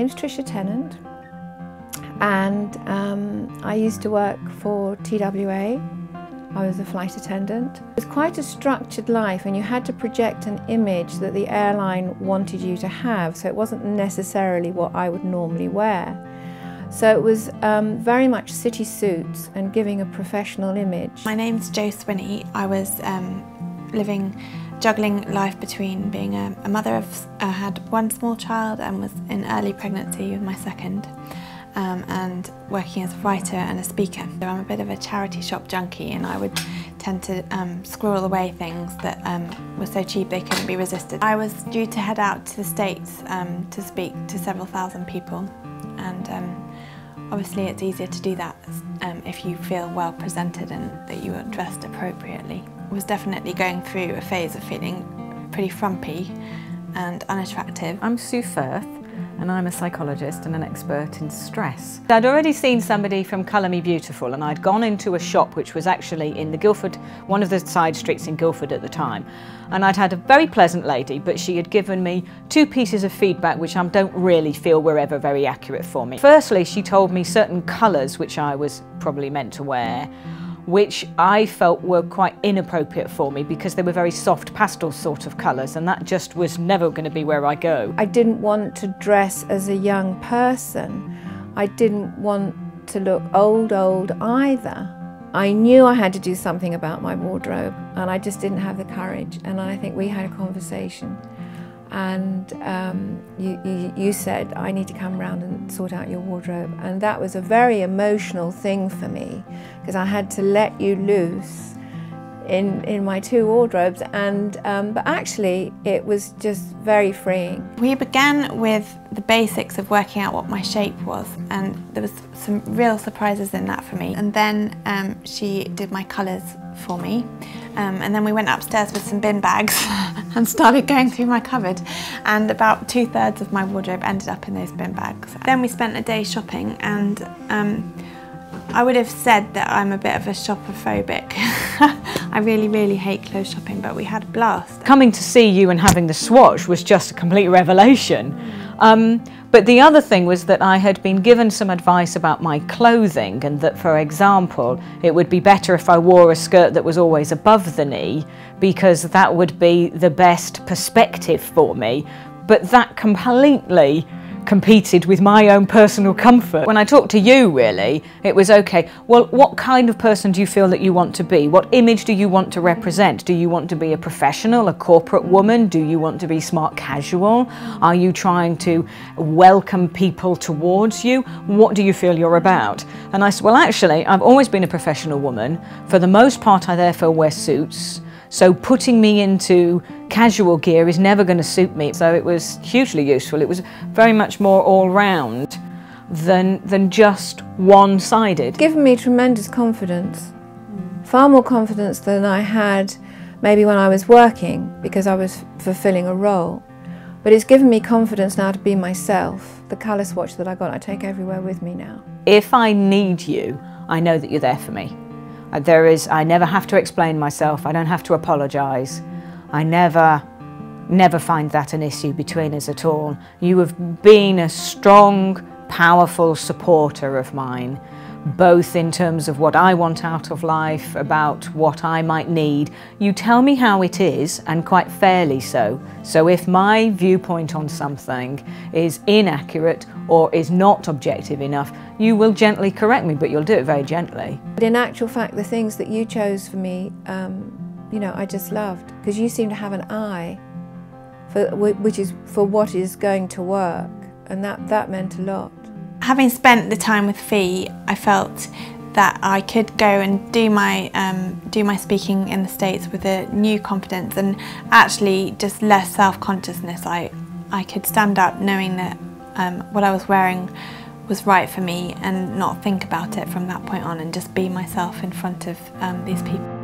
name's Trisha Tennant, and I used to work for TWA. I was a flight attendant. It was quite a structured life, and you had to project an image that the airline wanted you to have, so it wasn't necessarily what I would normally wear. So it was very much city suits and giving a professional image. My name's Jo Swinney. I was juggling life between being a mother of, had one small child and was in early pregnancy with my second, and working as a writer and a speaker. So I'm a bit of a charity shop junkie, and I would tend to squirrel away things that were so cheap they couldn't be resisted. I was due to head out to the States to speak to several thousand people, and obviously it's easier to do that if you feel well presented and that you are dressed appropriately. I was definitely going through a phase of feeling pretty frumpy and unattractive. I'm Sue Firth, and I'm a psychologist and an expert in stress. I'd already seen somebody from Colour Me Beautiful, and I'd gone into a shop which was actually in the Guildford, one of the side streets in Guildford at the time. And I'd had a very pleasant lady, but she had given me 2 pieces of feedback which I don't really feel were ever very accurate for me. Firstly, she told me certain colours which I was probably meant to wear, which I felt were quite inappropriate for me because they were very soft pastel sort of colours, and that just was never going to be where I go. I didn't want to dress as a young person. I didn't want to look old either. I knew I had to do something about my wardrobe, and I just didn't have the courage. And I think we had a conversation, and you said, I need to come round and sort out your wardrobe. And that was a very emotional thing for me, because I had to let you loose in my 2 wardrobes, and but actually it was just very freeing. We began with the basics of working out what my shape was, and there was some real surprises in that for me. And then she did my colours for me, and then we went upstairs with some bin bags and started going through my cupboard, and about 2/3 of my wardrobe ended up in those bin bags. Then we spent a day shopping, and I would have said that I'm a bit of a shopophobic. I really hate clothes shopping, but we had a blast. Coming to see you and having the swatch was just a complete revelation. But the other thing was that I had been given some advice about my clothing, and that, for example, it would be better if I wore a skirt that was always above the knee, because that would be the best perspective for me. But that completely competed with my own personal comfort. When I talked to you, really, it was okay, well, what kind of person do you feel that you want to be? What image do you want to represent? Do you want to be a professional, a corporate woman? Do you want to be smart casual? Are you trying to welcome people towards you? What do you feel you're about? And I said, well, actually, I've always been a professional woman. For the most part, I therefore wear suits. So putting me into casual gear is never going to suit me. So it was hugely useful. It was very much more all-round than just one-sided. Given me tremendous confidence, far more confidence than I had maybe when I was working, because I was fulfilling a role. But it's given me confidence now to be myself. The colour swatch that I got, I take everywhere with me now. If I need you, I know that you're there for me. I never have to explain myself. I don't have to apologise. I never find that an issue between us at all. You have been a strong, powerful supporter of mine, both in terms of what I want out of life, about what I might need. You tell me how it is, and quite fairly so. So if my viewpoint on something is inaccurate or is not objective enough, you will gently correct me, but you'll do it very gently. But in actual fact, the things that you chose for me, you know, I just loved, because you seem to have an eye for what is going to work, and that meant a lot. Having spent the time with Fee, I felt that I could go and do my speaking in the States with a new confidence, and actually just less self-consciousness. I could stand up knowing that what I was wearing was right for me, and not think about it from that point on, and just be myself in front of these people.